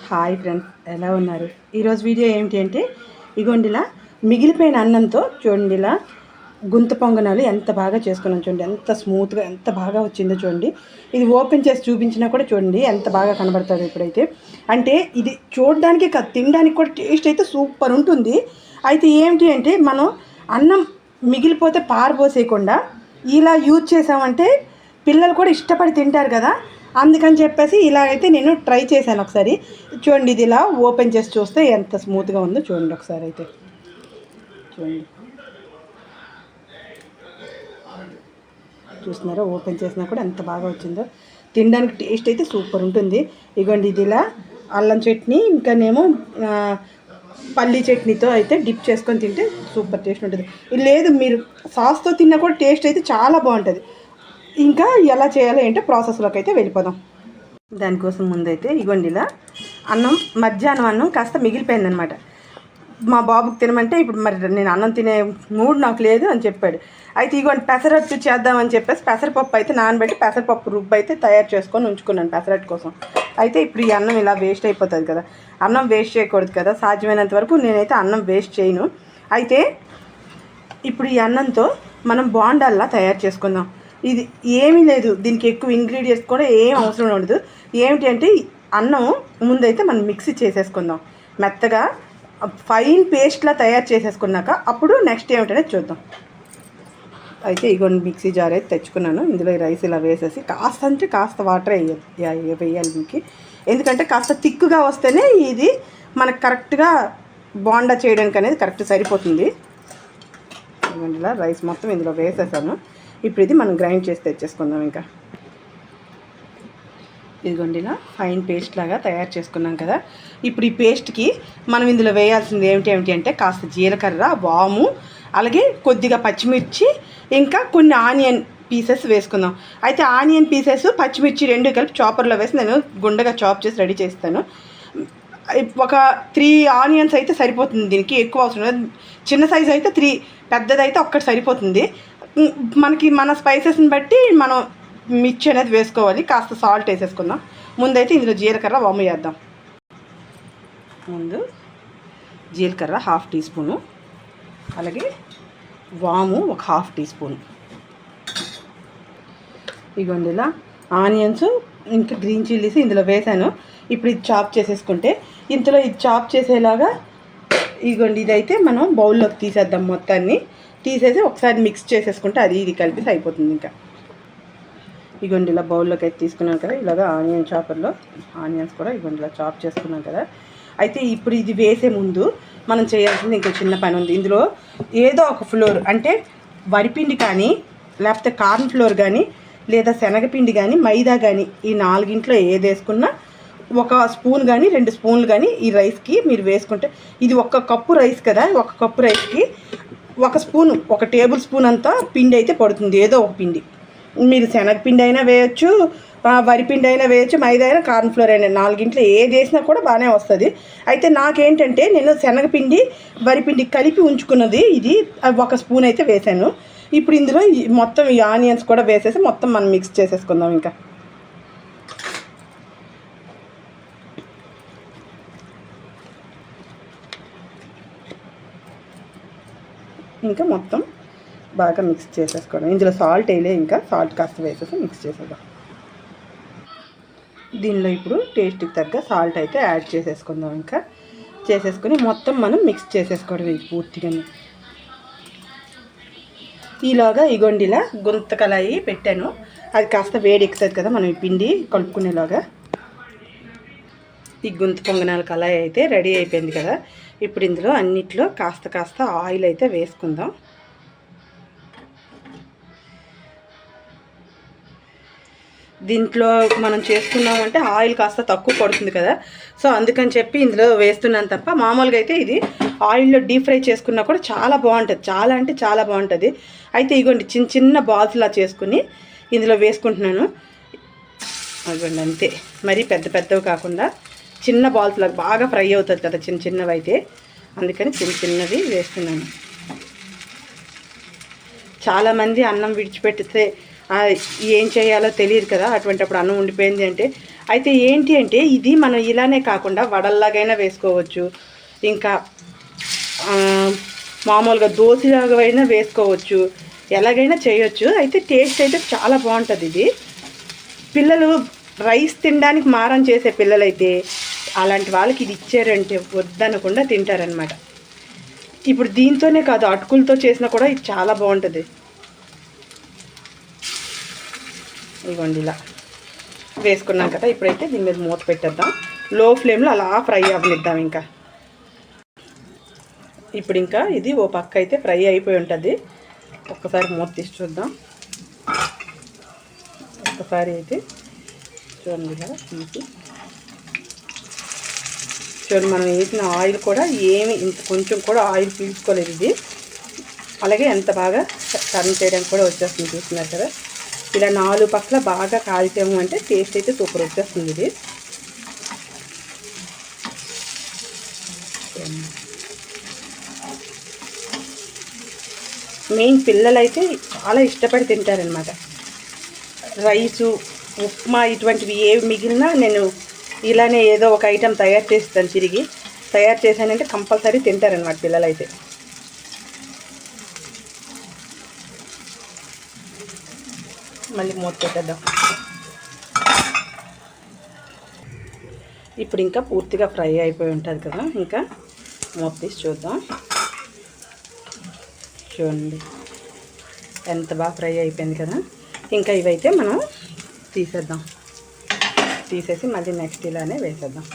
Hi friends, ఎలా ఉన్నారు? ఈరోజు వీడియో ఏమిటి అంటే ఇగోండి ఇలా మిగిలిపోయిన అన్నంతో చూడండి ఇలా గుంత పొంగనాలు ఎంత బాగా చేసుకున్నాం. చూడండి ఎంత స్మూత్గా ఎంత బాగా వచ్చిందో చూడండి. ఇది ఓపెన్ చేసి చూపించినా కూడా చూడండి ఎంత బాగా కనబడుతుంది ఇప్పుడైతే. అంటే ఇది చూడడానికి కాదు, తినడానికి కూడా టేస్ట్ అయితే సూపర్ ఉంటుంది. అయితే ఏమిటి అంటే మనం అన్నం మిగిలిపోతే పారబోసేయకుండా ఇలా యూజ్ చేసామంటే పిల్లలు కూడా ఇష్టపడి తింటారు కదా. అందుకని చెప్పేసి ఇలాగైతే నేను ట్రై చేశాను ఒకసారి. చూడండి ఇది ఇలా ఓపెన్ చేసి చూస్తే ఎంత స్మూత్గా ఉందో చూడండి ఒకసారి అయితే చూడండి. చూస్తున్నారా, ఓపెన్ చేసినా కూడా ఎంత బాగా వచ్చిందో. తినడానికి టేస్ట్ అయితే సూపర్ ఉంటుంది. ఇగోండి ఇది ఇలా అల్లం చట్నీ ఇంకానేమో పల్లీ చట్నీతో అయితే డిప్ చేసుకొని తింటే సూపర్ టేస్ట్ ఉంటుంది. లేదు మీరు సాస్తో తిన్నా కూడా టేస్ట్ అయితే చాలా బాగుంటుంది. ఇంకా ఎలా చేయాలో ఏంటో ప్రాసెస్లోకి అయితే వెళ్ళిపోదాం. దానికోసం ముందైతే ఇగోండి ఇలా మధ్యాహ్నం అన్నం కాస్త మిగిలిపోయిందనమాట. మా బాబుకి తినమంటే ఇప్పుడు మరి నేను అన్నం తినే మూడ్ నాకు లేదు అని చెప్పాడు. అయితే ఇగోండి పెసరట్టు చేద్దామని చెప్పేసి పెసరపప్పు అయితే నానబెట్టి పెసరపప్పు రుబ్బు అయితే తయారు చేసుకొని ఉంచుకున్నాను పెసరట్టు కోసం. అయితే ఇప్పుడు ఈ అన్నం ఇలా వేస్ట్ అయిపోతుంది కదా, అన్నం వేస్ట్ చేయకూడదు కదా. సాధ్యమైనంత వరకు నేనైతే అన్నం వేస్ట్ చేయను. అయితే ఇప్పుడు ఈ అన్నంతో మనం బోండాల్లా తయారు చేసుకుందాం. ఇది ఏమీ లేదు, దీనికి ఎక్కువ ఇంగ్రీడియంట్స్ కూడా ఏం అవసరం ఉండదు. ఏమిటి అంటే అన్నం ముందైతే మనం మిక్సీ చేసేసుకుందాం, మెత్తగా ఫైన్ పేస్ట్లా తయారు చేసేసుకున్నాక అప్పుడు నెక్స్ట్ ఏమిటనేది చూద్దాం. అయితే ఇగోండి మిక్సీ జార్ అయితే తెచ్చుకున్నాను. ఇందులో ఈ రైస్ ఇలా వేసేసి కాస్త వాటర్ వేయాలి దీనికి. ఎందుకంటే కాస్త థిక్గా వస్తేనే ఇది మనకు కరెక్ట్గా బోండా చేయడానికి అనేది కరెక్ట్ సరిపోతుంది. ఇదిగోండి ఇలా రైస్ మొత్తం ఇందులో వేసేసాను. ఇప్పుడు ఇది మనం గ్రైండ్ చేసి తెచ్చేసుకుందాం. ఇంకా ఇదిగోండి ఇలా ఫైన్ పేస్ట్ లాగా తయారు చేసుకున్నాం కదా. ఇప్పుడు ఈ పేస్ట్కి మనం ఇందులో వేయాల్సింది ఏమిటి అంటే కాస్త జీలకర్ర, వాము, అలాగే కొద్దిగా పచ్చిమిర్చి, ఇంకా కొన్ని ఆనియన్ పీసెస్ వేసుకుందాం. అయితే ఆనియన్ పీసెస్ పచ్చిమిర్చి రెండు కలిపి చాపర్లో వేసి నేను గుండగా చాప్ చేసి రెడీ చేస్తాను. ఒక 3 ఆనియన్స్ అయితే సరిపోతుంది, దీనికి ఎక్కువ అవసరం లేదు. చిన్న సైజు అయితే 3, పెద్దదైతే ఒక్కటి సరిపోతుంది. మనకి మన స్పైసెస్ని బట్టి మనం మిర్చి అనేది వేసుకోవాలి. కాస్త సాల్ట్ వేసేసుకుందాం. ముందైతే ఇందులో జీలకర్ర, వాము వేద్దాం. ముందు జీలకర్ర 1/2 టీ స్పూను, అలాగే వాము ఒక 1/2 టీ స్పూన్. ఇగోండి ఇలా ఆనియన్స్ ఇంకా గ్రీన్ చిల్లీస్ ఇందులో వేసాను. ఇప్పుడు ఇది చాప్ చేసేసుకుంటే ఇందులో ఇది చాప్ చేసేలాగా ఇగోండి ఇదైతే మనం బౌల్లోకి తీసేద్దాం. మొత్తాన్ని తీసేసి ఒకసారి మిక్స్ చేసేసుకుంటే అది ఇది కలిపి అయిపోతుంది. ఇంకా ఇగోండి ఇలా బౌల్లోకి అయితే తీసుకున్నాం కదా. ఇలాగా ఆనియన్ చాపర్లో ఆనియన్స్ కూడా ఇగోండి ఇలా చాప్ చేసుకున్నాం కదా. అయితే ఇప్పుడు ఇది వేసే ముందు మనం చేయాల్సింది ఇంకో చిన్న పని ఉంది. ఇందులో ఏదో ఒక ఫ్లోర్ అంటే వరిపిండి కానీ, లేకపోతే కార్న్ ఫ్లోర్ కానీ, లేదా శనగపిండి కానీ, మైదా కానీ, ఈ 4గింట్లో ఏది వేసుకున్నా 1 స్పూన్ కానీ 2 స్పూన్లు కానీ ఈ రైస్కి మీరు వేసుకుంటే, ఇది 1 కప్పు రైస్ కదా, 1 కప్పు రైస్కి 1 స్పూన్, 1 టేబుల్ స్పూన్ అంతా పిండి అయితే పడుతుంది. ఏదో ఒక పిండి, మీరు శనగపిండి అయినా వేయచ్చు, వరిపిండి అయినా వేయచ్చు, మైదా అయినా, కార్న్ ఫ్లోర్ అయినా, 4గింట్లో ఏది వేసినా కూడా బాగానే వస్తుంది. అయితే నాకేంటంటే నేను శనగపిండి వరిపిండి కలిపి ఉంచుకున్నది ఇది 1 స్పూన్ అయితే వేసాను. ఇప్పుడు ఇందులో మొత్తం ఈ ఆనియన్స్ కూడా వేసేసి మొత్తం మనం మిక్స్ చేసేసుకుందాం. ఇంకా మొత్తం బాగా మిక్స్ చేసేసుకోవడం. ఇందులో సాల్ట్ వేయలే, ఇంకా సాల్ట్ కాస్త వేసేసి మిక్స్ చేసేద్దాం. దీనిలో ఇప్పుడు టేస్ట్కి తగ్గ సాల్ట్ అయితే యాడ్ చేసేసుకుందాం. ఇంకా చేసేసుకొని మొత్తం మనం మిక్స్ చేసేసుకోవడం ఇది పూర్తిగా. ఈలోగా ఇగోండిలా గుంత కళాయి పెట్టాను, అది కాస్త వేడి ఎక్కుతుంది కదా మనం ఈ పిండి కలుపుకునేలాగా. ఈ గుంత పొంగనాల కళాయి అయితే రెడీ అయిపోయింది కదా. ఇప్పుడు ఇందులో అన్నిట్లో కాస్త ఆయిల్ అయితే వేసుకుందాం. దీంట్లో మనం చేసుకున్నామంటే ఆయిల్ కాస్త తక్కువ పడుతుంది కదా, సో అందుకని చెప్పి ఇందులో వేస్తున్నాను తప్ప, మామూలుగా అయితే ఇది ఆయిల్లో డీప్ ఫ్రై చేసుకున్నా కూడా చాలా బాగుంటుంది, చాలా అంటే చాలా బాగుంటుంది. అయితే ఇగోండి చిన్న బాల్స్లా చేసుకుని ఇందులో వేసుకుంటున్నాను. అదిగోండి అంతే, మరీ పెద్దవి కాకుండా చిన్న బాల్స్లా బాగా ఫ్రై అవుతుంది కదా చిన్నవి అయితే, అందుకని చిన్నవి వేస్తున్నాను. చాలామంది అన్నం విడిచిపెట్టితే ఏం చేయాలో తెలియదు కదా, అటువంటిప్పుడు అన్నం ఉండిపోయింది అంటే అయితే ఏంటి అంటే ఇది మనం ఇలానే కాకుండా వడల్లాగైనా వేసుకోవచ్చు, ఇంకా మామూలుగా దోశలాగా అయినా వేసుకోవచ్చు, ఎలాగైనా చేయొచ్చు. అయితే టేస్ట్ అయితే చాలా బాగుంటుంది ఇది. పిల్లలు రైస్ తినడానికి మారం చేసే పిల్లలైతే అలాంటి వాళ్ళకి ఇది ఇచ్చారంటే వద్దనకుండా తింటారనమాట. ఇప్పుడు దీంతోనే కాదు, అటుకులతో చేసినా కూడా ఇది చాలా బాగుంటుంది. ఇవ్వండి ఇలా వేసుకున్నాం కదా, ఇప్పుడైతే దీని మీద మూత పెట్టేద్దాం. లో ఫ్లేమ్లో అలా ఫ్రై అవ్వనిద్దాం. ఇప్పుడు ఇంకా ఇది ఓ పక్క అయితే ఫ్రై అయిపోయి ఉంటుంది. ఒక్కసారి మూత తీసి చూద్దాం. ఒక్కసారి అయితే చూడండి కదా తీసి చూడండి, మనం వేసిన ఆయిల్ కూడా ఏమి ఇంత కొంచెం కూడా ఆయిల్ పీల్చుకోలేదు ఇది. అలాగే ఎంత బాగా టర్న్ చేయడానికి కూడా వచ్చేస్తుంది, చూస్తున్నారు కదా. ఇలా 4 పక్కల బాగా కాల్చాము అంటే టేస్ట్ అయితే సూపర్ వచ్చేస్తుంది ఇది. మెయిన్ పిల్లలైతే చాలా ఇష్టపడి తింటారనమాట. రైసు, ఉప్మా ఇటువంటివి ఏవి మిగిలినా నేను ఇలానే ఏదో ఒక ఐటెం తయారు చేస్తాను. తయారు చేశానంటే కంపల్సరీ తింటారనమాట పిల్లలైతే. మళ్ళీ మూత పెట్టేద్దాం. ఇప్పుడు ఇంకా పూర్తిగా ఫ్రై అయిపోయి ఉంటుంది కదా, ఇంకా మూత తీసి చూద్దాం. చూడండి ఎంత బాగా ఫ్రై అయిపోయింది కదా. ఇంకా ఇవైతే మనం తీసేసి మళ్ళీ నెక్స్ట్ ఇలానే వేసేద్దాం.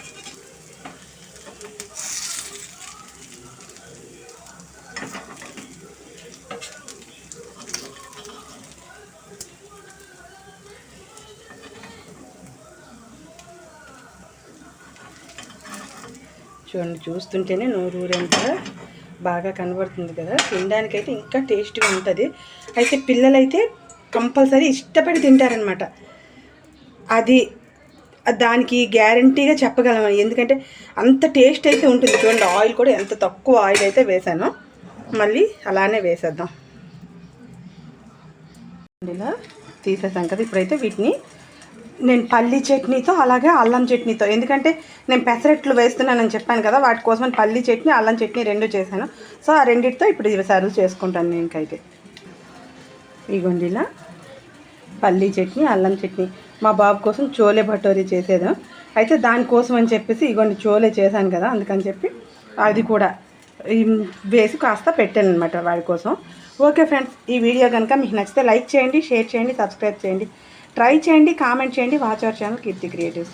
చూడండి, చూస్తుంటేనే నోరూరంతా బాగా కనబడుతుంది కదా. తినడానికైతే ఇంకా టేస్ట్గా ఉంటుంది. అయితే పిల్లలైతే కంపల్సరీ ఇష్టపడి తింటారనమాట. అది దానికి గ్యారంటీగా చెప్పగలం, ఎందుకంటే అంత టేస్ట్ అయితే ఉంటుంది. చూడండి, ఆయిల్ కూడా ఎంత తక్కువ ఆయిల్ అయితే వేసానో. మళ్ళీ అలానే వేసేద్దాం. ఇలా తీసేసాం కదా, ఇప్పుడైతే వీటిని నేను పల్లీ చట్నీతో అలాగే అల్లం చట్నీతో, ఎందుకంటే నేను పెసరట్లు వేస్తున్నానని చెప్పాను కదా, వాటి కోసం పల్లీ చట్నీ అల్లం చట్నీ 2 చేశాను. సో ఆ రెండింటితో ఇప్పుడు ఇవి సర్వ్ చేసుకుంటాను నేనైతే. ఇగోండి ఇలా పల్లీ చట్నీ, అల్లం చట్నీ. మా బాబు కోసం చోలే భటోరీ చేసేదాం. అయితే దానికోసం అని చెప్పేసి ఇగోండి చోలే చేశాను కదా, అందుకని చెప్పి అది కూడా వేసి కాస్త పెట్టాను అనమాట వాడి కోసం. ఓకే ఫ్రెండ్స్, ఈ వీడియో కనుక మీకు నచ్చితే లైక్ చేయండి, షేర్ చేయండి, సబ్స్క్రైబ్ చేయండి, ట్రై చేయండి, కామెంట్ చేయండి. Watch our channel Keerthi creatives.